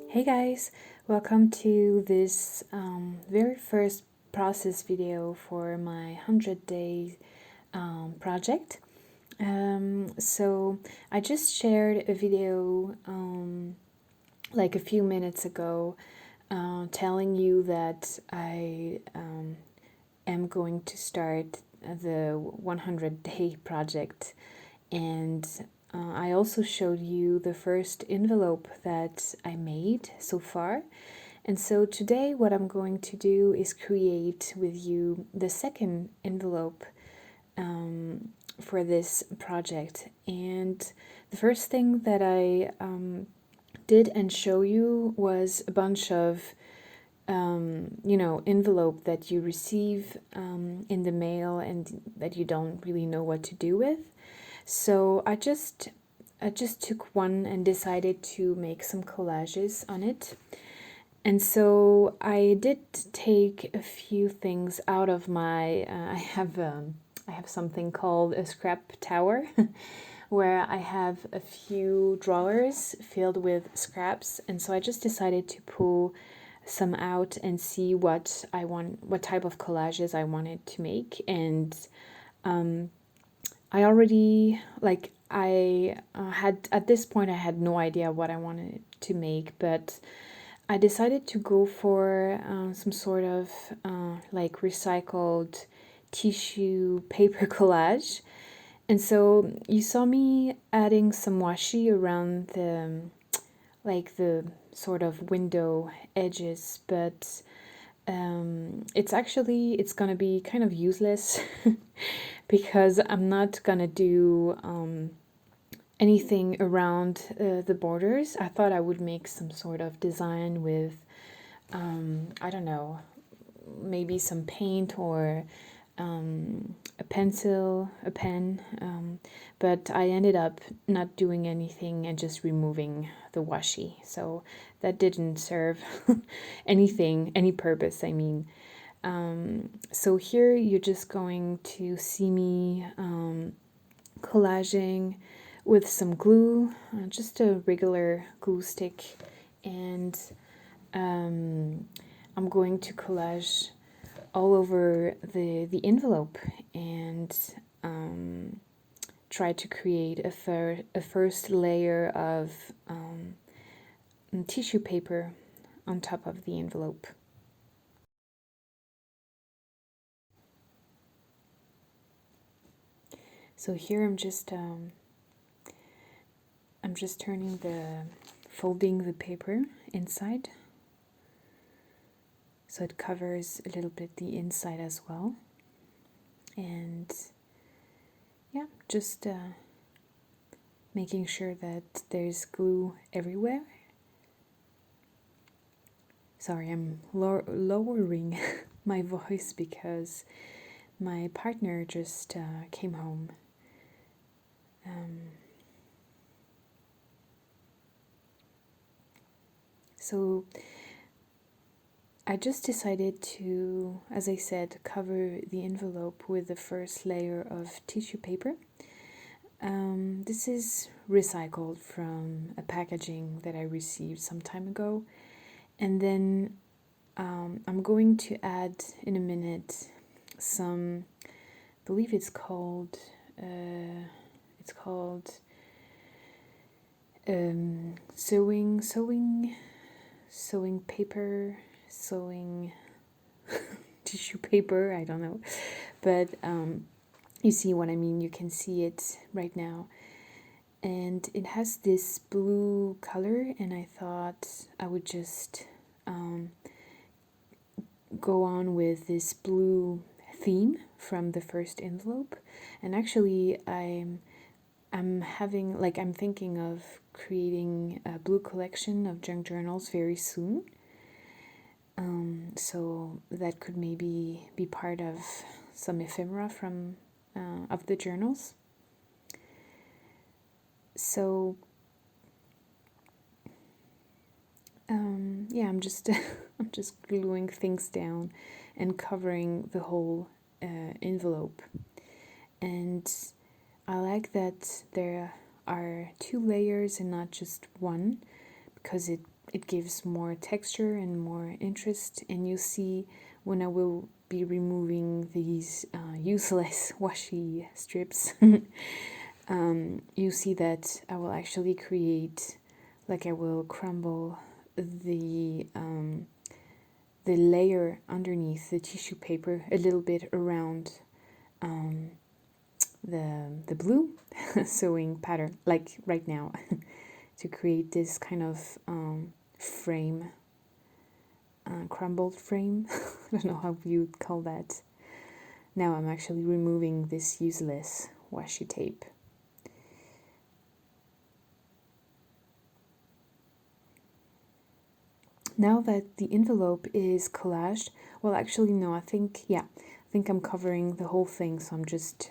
Hey guys, welcome to this very first process video for my 100-day project. So I just shared a video like a few minutes ago telling you that I am going to start the 100-day project, and I also showed you the first envelope that I made so far. And so today what I'm going to do is create with you the second envelope for this project. And the first thing that I did and show you was a bunch of envelope that you receive in the mail and that you don't really know what to do with. So I just took one and decided to make some collages on it. And so I did take a few things out of my I have something called a scrap tower where I have a few drawers filled with scraps, and so I just decided to pull some out and see what type of collages I wanted to make. And I already I had at this point I had no idea what I wanted to make, but I decided to go for some sort of like recycled tissue paper collage. And so you saw me adding some washi around the sort of window edges, but it's gonna be kind of useless because I'm not gonna do anything around the borders. I thought I would make some sort of design with I don't know, maybe some paint or a pencil, a pen, but I ended up not doing anything and just removing the washi. So that didn't serve any purpose, I mean. So here you're just going to see me collaging with some glue, just a regular glue stick, and I'm going to collage all over the envelope and try to create a first layer of tissue paper on top of the envelope. So here I'm just turning folding the paper inside, so it covers a little bit the inside as well. And yeah, just making sure that there's glue everywhere. Sorry, I'm lowering my voice because my partner just came home. So I just decided to, as I said, cover the envelope with the first layer of tissue paper. This is recycled from a packaging that I received some time ago. And then I'm going to add in a minute some, I believe it's called sewing paper, sewing tissue paper, I don't know, but you see what I mean. You can see it right now, and it has this blue color, and I thought I would just go on with this blue theme from the first envelope. And actually I'm thinking of creating a blue collection of junk journals very soon. So that could maybe be part of some ephemera from of the journals. So yeah, I'm just I'm just gluing things down and covering the whole envelope. And I like that there are two layers and not just one, because it it gives more texture and more interest. And you see when I will be removing these useless washi strips, you see that I will actually create, like I will crumble the layer underneath the tissue paper a little bit around the blue sewing pattern, like right now, to create this kind of frame, crumbled frame. I don't know how you would call that. Now I'm actually removing this useless washi tape. Now that the envelope is collaged, well, actually no, I think I'm covering the whole thing, so I'm just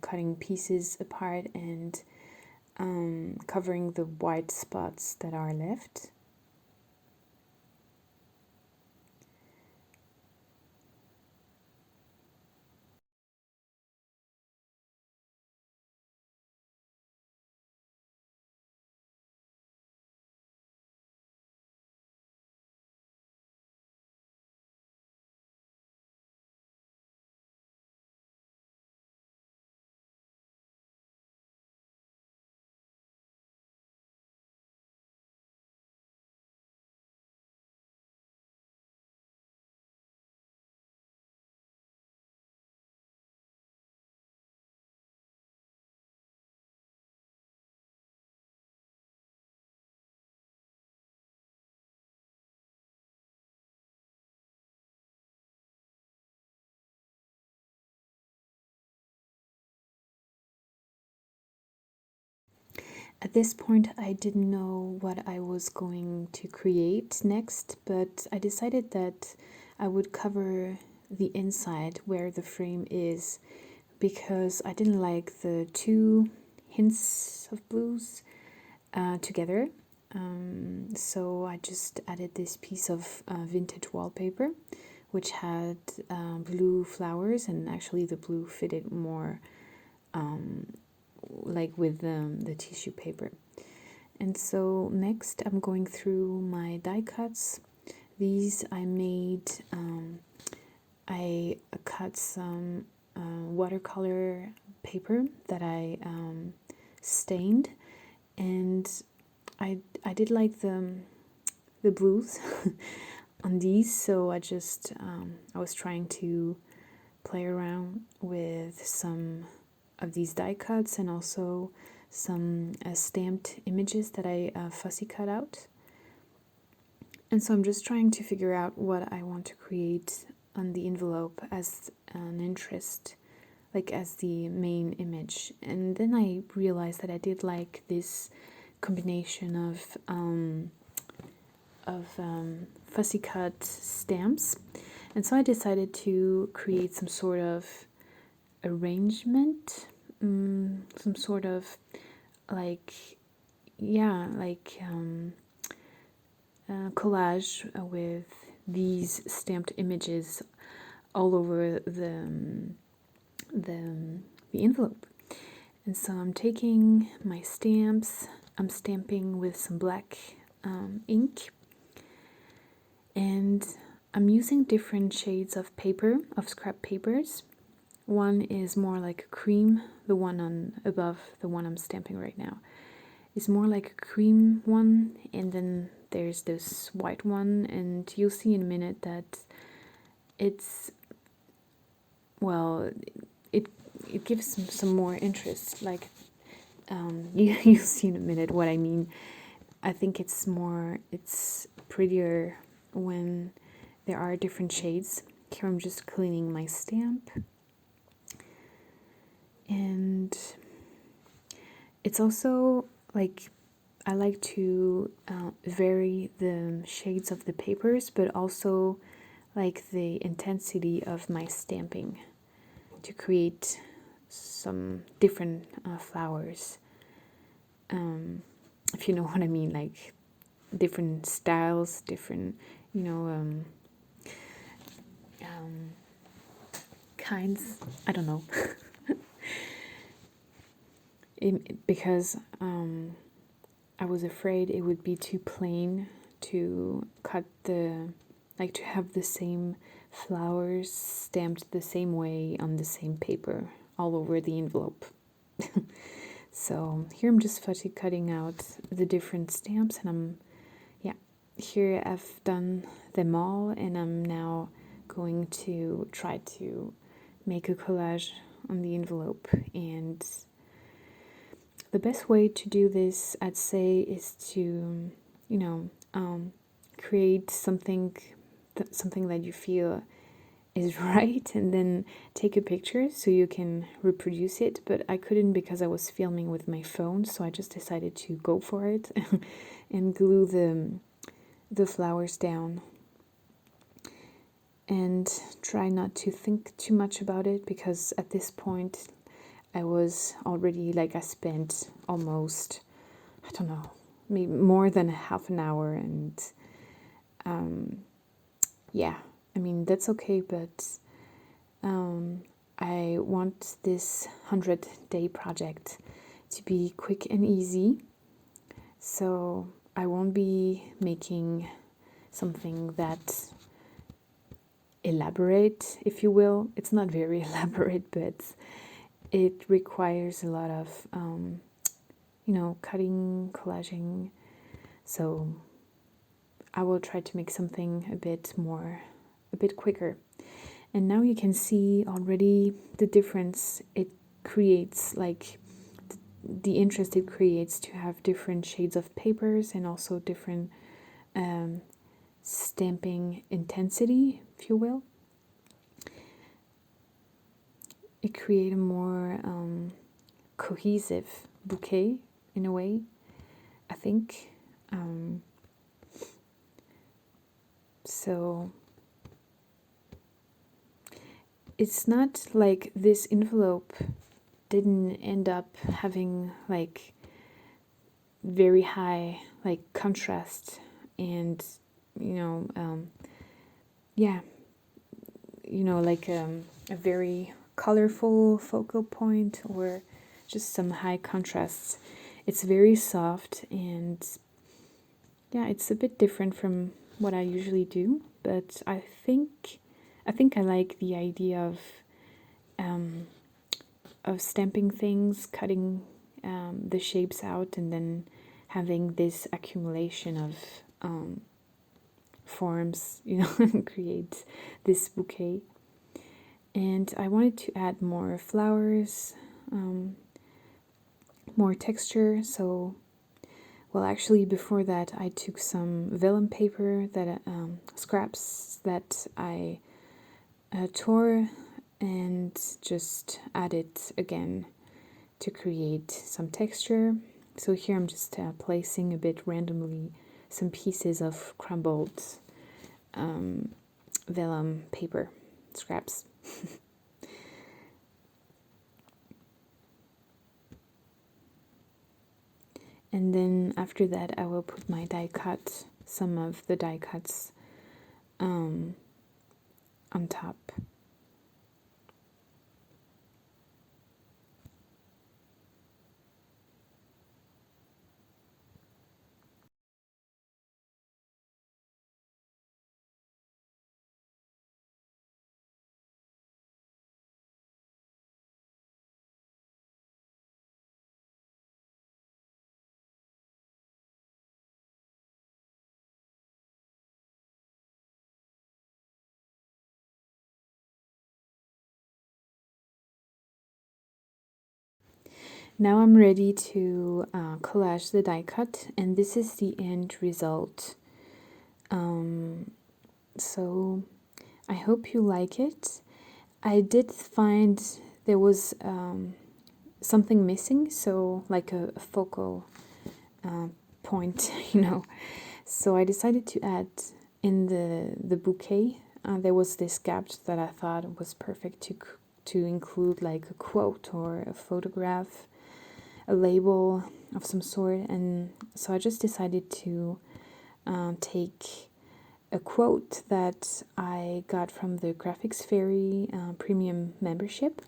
cutting pieces apart and covering the white spots that are left. At this point, I didn't know what I was going to create next, but I decided that I would cover the inside where the frame is, because I didn't like the two hints of blues together. So I just added this piece of vintage wallpaper, which had blue flowers, and actually the blue fitted more like with the tissue paper. And so next I'm going through my die cuts. These I made, I cut some watercolor paper that I stained, and I did like the blues on these, so I just I was trying to play around with some of these die cuts and also some stamped images that I fussy cut out. And so I'm just trying to figure out what I want to create on the envelope as an interest, like as the main image. And then I realized that I did like this combination of fussy cut stamps. And so I decided to create some sort of arrangement, some sort of like, collage with these stamped images all over the envelope. And so I'm taking my stamps, I'm stamping with some black ink, and I'm using different shades of paper, of scrap papers. One is more like a cream, the one on above, the one I'm stamping right now, is more like a cream one, and then there's this white one, and you'll see in a minute that it's, well, it gives some more interest, like you'll see in a minute what I mean. I think it's prettier when there are different shades. Here I'm just cleaning my stamp, and it's also like I like to vary the shades of the papers, but also like the intensity of my stamping to create some different flowers, if you know what I mean, like different styles, different, kinds, I don't know. Because I was afraid it would be too plain to to have the same flowers stamped the same way on the same paper all over the envelope. So here I'm just fuzzy cutting out the different stamps, and here I've done them all, and I'm now going to try to make a collage on the envelope. And the best way to do this, I'd say, is to, create something that you feel is right, and then take a picture so you can reproduce it. But I couldn't because I was filming with my phone, so I just decided to go for it and glue the flowers down, and try not to think too much about it, because at this point I was already I spent almost, I don't know, maybe more than half an hour, and I mean, that's okay, but I want this 100-day project to be quick and easy, so I won't be making something that elaborate, if you will. It's not very elaborate, but it requires a lot of, cutting, collaging. So I will try to make something a bit quicker. And now you can see already the difference it creates, the interest it creates to have different shades of papers, and also different stamping intensity, if you will. It creates a more cohesive bouquet in a way, I think. So it's not like this envelope didn't end up having very high contrast, and a very colorful focal point, or just some high contrasts. It's very soft, and it's a bit different from what I usually do, but I think I like the idea of stamping things, cutting the shapes out, and then having this accumulation of forms, create this bouquet. And I wanted to add more flowers, more texture. So, well, actually, before that, I took some vellum paper that scraps that I tore, and just added again to create some texture. So here I'm just placing a bit randomly some pieces of crumbled vellum paper scraps. And then after that, I will put my die cut, some of the die cuts on top. Now I'm ready to collage the die cut, and this is the end result. So I hope you like it. I did find there was something missing, so like a focal point, So I decided to add in the bouquet. There was this gap that I thought was perfect to include like a quote or a photograph, a label of some sort. And so I just decided to take a quote that I got from the Graphics Fairy premium membership.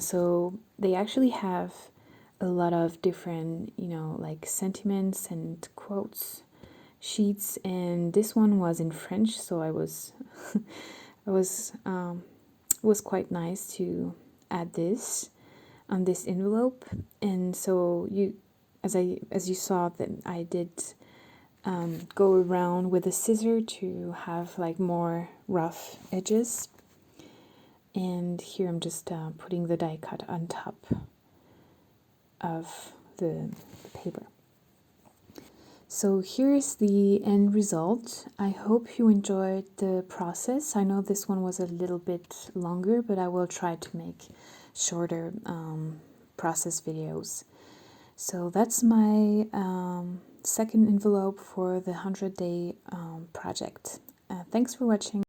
So they actually have a lot of different, sentiments and quotes sheets, and this one was in French, so I was it was quite nice to add this on this envelope. And so as you saw, that I did go around with a scissor to have like more rough edges, and here I'm just putting the die cut on top of the paper. So here's the end result. I hope you enjoyed the process. I know this one was a little bit longer, but I will try to make shorter process videos. So that's my second envelope for the 100-day project. Thanks for watching.